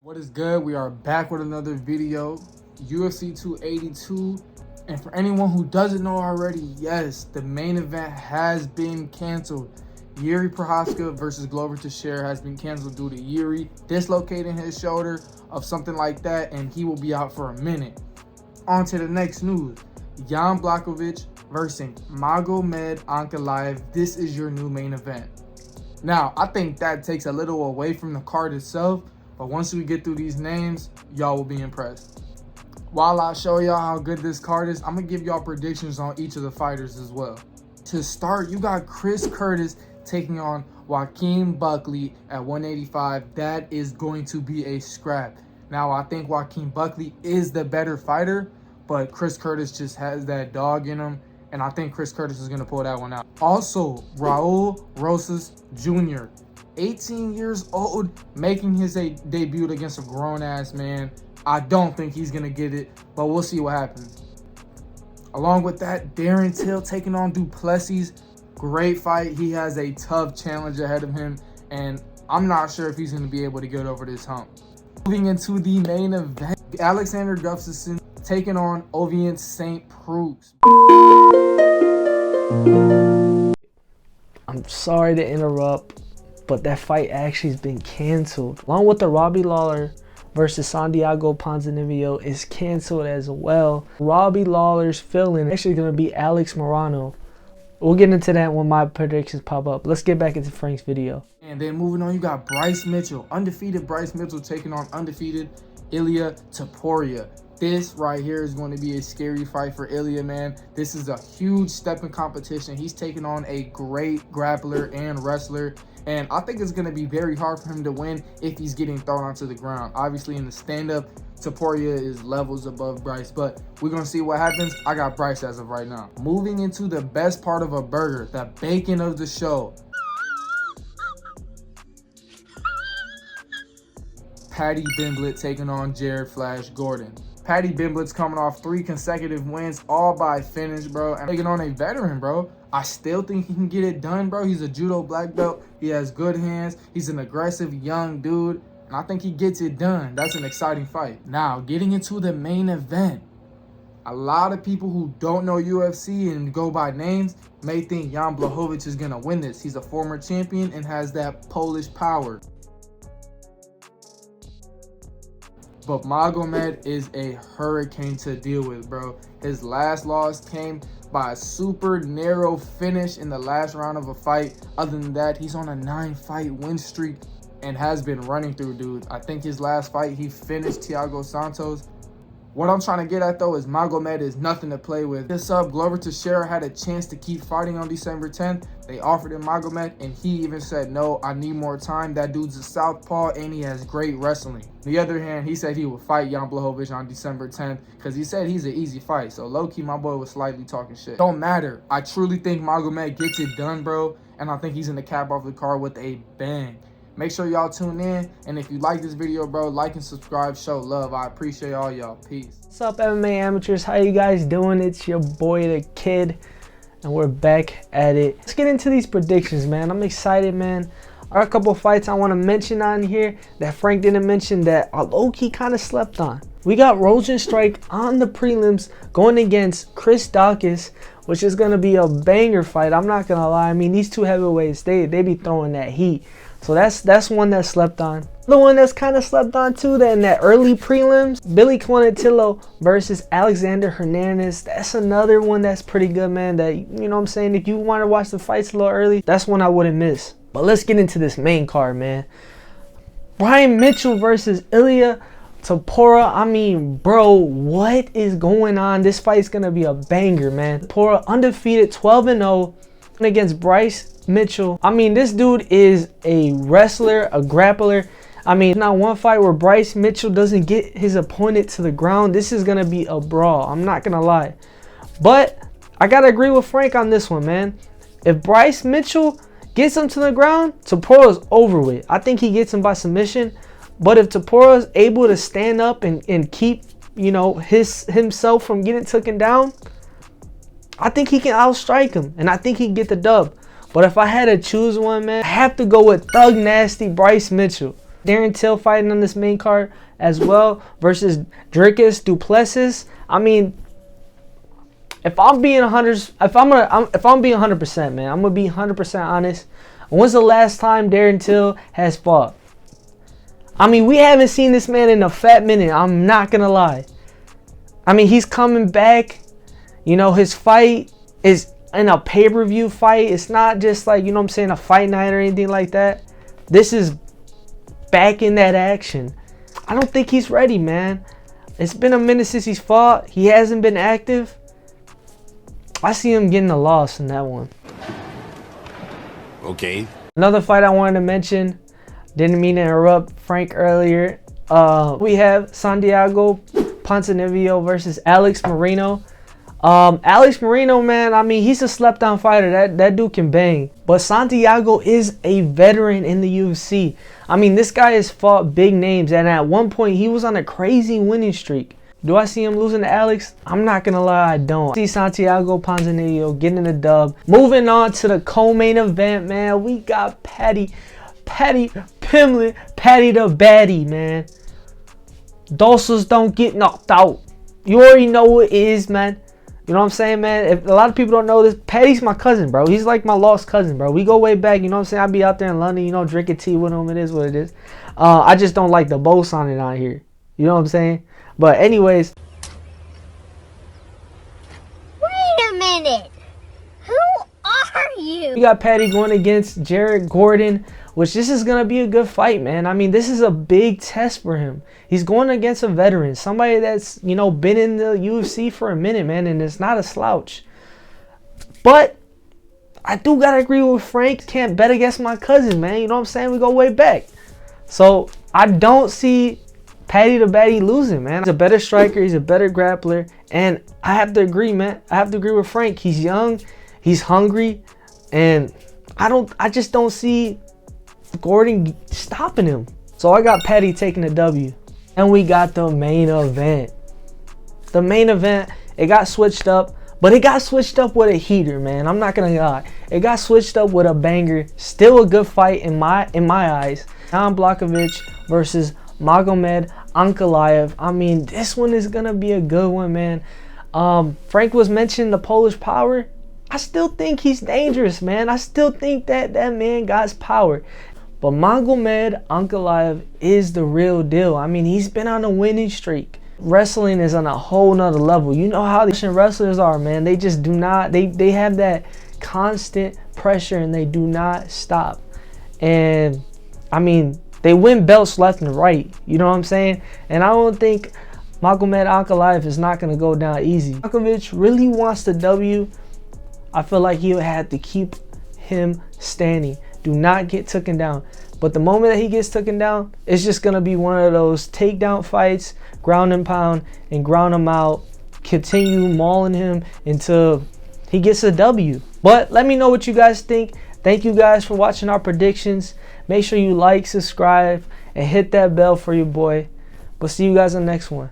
What is good? We are back with another video, UFC 282. And for anyone who doesn't know already, yes, the main event has been canceled. Yuri Prochazka versus Glover Teixeira has been canceled due to Yuri dislocating his shoulder of something like that, and he will be out for a minute. On to the next news. Jan Blachowicz versus Magomed Ankalaev. This is your new main event. Now, I think that takes a little away from the card itself, but once we get through these names, y'all will be impressed. While I show y'all how good this card is, I'm going to give y'all predictions on each of the fighters as well. To start, you got Chris Curtis taking on Joaquin Buckley at 185. That is going to be a scrap. Now, I think Joaquin Buckley is the better fighter, but Chris Curtis just has that dog in him, and I think Chris Curtis is going to pull that one out. Also, Raul Rosas Jr., 18 years old, making his debut against a grown-ass man. I don't think he's going to get it, but we'll see what happens. Along with that, Darren Till taking on Duplessis. Great fight. He has a tough challenge ahead of him, and I'm not sure if he's going to be able to get over this hump. Moving into the main event, Alexander Gustafsson taking on Ovince St. Preux. I'm sorry to interrupt, but that fight actually has been canceled. Along with the Robbie Lawler versus Santiago Ponzinibbio is canceled as well. Robbie Lawler's fill-in is actually going to be Alex Morano. We'll get into that when my predictions pop up. Let's get back into Frank's video. And then moving on, you got Bryce Mitchell. Undefeated Bryce Mitchell taking on undefeated Ilia Topuria. This right here is going to be a scary fight for Ilia, man. This is a huge step in competition. He's taking on a great grappler and wrestler, and I think it's going to be very hard for him to win if he's getting thrown onto the ground. Obviously, in the stand-up, Topuria is levels above Bryce, but we're going to see what happens. I got Bryce as of right now. Moving into the best part of a burger, the bacon of the show. Paddy Pimblett taking on Jared Flash Gordon. Paddy Pimblett's coming off 3 consecutive wins, all by finish, bro. And taking on a veteran, bro. I still think he can get it done, bro. He's a judo black belt. He has good hands. He's an aggressive young dude, and I think he gets it done. That's an exciting fight. Now, getting into the main event. A lot of people who don't know UFC and go by names may think Jan Blachowicz is going to win this. He's a former champion and has that Polish power. But Magomed is a hurricane to deal with, bro. His last loss came by a super narrow finish in the last round of a fight. Other than that, he's on a 9-fight win streak and has been running through dudes. I think his last fight, he finished Thiago Santos. What I'm trying to get at, though, is Magomed is nothing to play with. This Glover Teixeira had a chance to keep fighting on December 10th. They offered him Magomed, and he even said, no, I need more time. That dude's a southpaw, and he has great wrestling. On the other hand, he said he would fight Jan Blachowicz on December 10th because he said he's an easy fight. So, low-key, my boy was slightly talking shit. Don't matter. I truly think Magomed gets it done, bro, and I think he's in the cap off the card with a bang. Make sure y'all tune in, and if you like this video, bro, like and subscribe, show love. I appreciate all y'all. Peace. What's up, MMA amateurs? How you guys doing? It's your boy, the kid, and we're back at it. Let's get into these predictions, man. I'm excited, man. There are a couple fights I want to mention on here that Frank didn't mention that I low-key kind of slept on. We got Rosenstrike on the prelims going against Chris Daukaus, which is going to be a banger fight. I'm not going to lie. I mean, these two heavyweights, they be throwing that heat. So that's one that slept on. The one that's kind of slept on too, that in that early prelims, Billy Quintanillo versus Alexander Hernandez. That's another one that's pretty good, man. That, you know what I'm saying, if you want to watch the fights a little early, that's one I wouldn't miss. But let's get into this main card, man. Brian Mitchell versus Ilia Topuria. I mean, bro, what is going on? This fight's going to be a banger, man. Topuria undefeated 12-0 against Bryce Mitchell. I mean, this dude is a wrestler, a grappler. I mean, not one fight where Bryce Mitchell doesn't get his opponent to the ground. This is going to be a brawl. I'm not going to lie. But I got to agree with Frank on this one, man. If Bryce Mitchell gets him to the ground, Topuria's over with. I think he gets him by submission. But if Topuria's able to stand up and keep, you know, himself from getting taken down, I think he can outstrike him. And I think he can get the dub. But if I had to choose one, man, I have to go with Thug Nasty Bryce Mitchell. Darren Till fighting on this main card as well versus Dricus du Plessis. I mean, if I'm being 100%, man, I'm gonna be 100% honest. When's the last time Darren Till has fought? I mean, we haven't seen this man in a fat minute. I'm not gonna lie. I mean, he's coming back. You know, his fight is in a pay-per-view fight. It's not just like, you know what I'm saying, a fight night or anything like that. This is back in that action. I don't think he's ready, man. It's been a minute since he's fought. He hasn't been active. I see him getting a loss in that one. Okay. Another fight I wanted to mention. Didn't mean to interrupt Frank earlier. We have Santiago Ponzinibbio versus Alex Moreno. Alex Moreno, man, I mean, he's a slept-on fighter. That dude can bang. But Santiago is a veteran in the UFC. I mean, this guy has fought big names, and at one point, he was on a crazy winning streak. Do I see him losing to Alex? I'm not going to lie, I don't. I see Santiago Ponzinibbio getting the dub. Moving on to the co-main event, man. We got Paddy Pimblett, Paddy the Baddie, man. Dulces don't get knocked out. You already know what it is, man. You know what I'm saying, man? If a lot of people don't know this, Paddy's my cousin, bro. He's like my lost cousin, bro. We go way back, you know what I'm saying? I be out there in London, you know, drinking tea with him. It is what it is. I just don't like the bow sounding out here. You know what I'm saying? But anyways. Wait a minute. Who are you? We got Paddy going against Jared Gordon, which this is going to be a good fight, man. I mean, this is a big test for him. He's going against a veteran, somebody that's, you know, been in the UFC for a minute, man, and it's not a slouch. But I do got to agree with Frank. Can't bet against my cousin, man. You know what I'm saying? We go way back. So I don't see Paddy the Baddie losing, man. He's a better striker. He's a better grappler. And I have to agree, man. I have to agree with Frank. He's young. He's hungry. And I just don't see Gordon stopping him. So I got Paddy taking the W. And we got the main event. The main event, it got switched up. But it got switched up with a heater, man. I'm not going to lie. It got switched up with a banger. Still a good fight in my eyes. Jan Blachowicz versus Magomed Ankalaev. I mean, this one is going to be a good one, man. Frank was mentioning the Polish power. I still think he's dangerous, man. I still think that man got power. But Magomed Ankalaev is the real deal. I mean, he's been on a winning streak. Wrestling is on a whole nother level. You know how the Russian wrestlers are, man. They just do not, they have that constant pressure and they do not stop. And I mean, they win belts left and right. You know what I'm saying? And I don't think Magomed Ankalaev is not going to go down easy. Blachowicz really wants the W. I feel like he'll have to keep him standing. Do not get taken down. But the moment that he gets taken down, it's just going to be one of those takedown fights, ground and pound, and ground him out. Continue mauling him until he gets a W. But let me know what you guys think. Thank you guys for watching our predictions. Make sure you like, subscribe, and hit that bell for your boy. But see you guys in the next one.